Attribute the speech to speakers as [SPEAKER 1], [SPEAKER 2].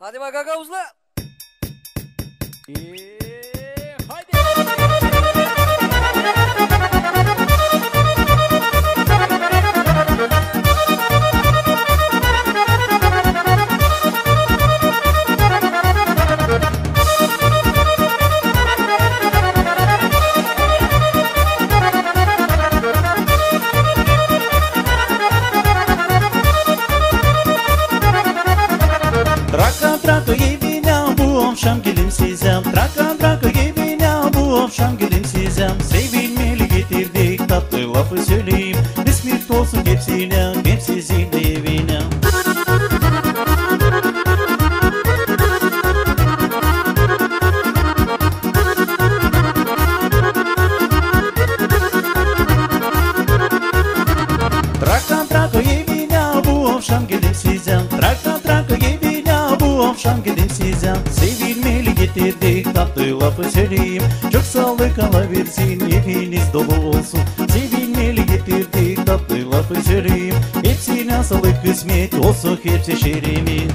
[SPEAKER 1] Hadi bak aga uzla.
[SPEAKER 2] Hadi.
[SPEAKER 3] Traka evine bu akşam gülümseyeceğim. Traka evine bu akşam gülümseyeceğim. Sevilmeli getirdik tatlı lafı söyleyeyim. Bismillah olsun hepsine, hep sizin de evine. Traka evine bu akşam gülümseyeceğim. Traka evine bu akşam gülümseyeceğim. Sevilmeli getirdik tatlı lafı söyleyeyim. Çok sağlık alaversin, eviniz dolu olsun. Sevilmeli getirdik tatlı lafı söyleyeyim. Hepsine sağlık kısmet olsun her çeşerimiz.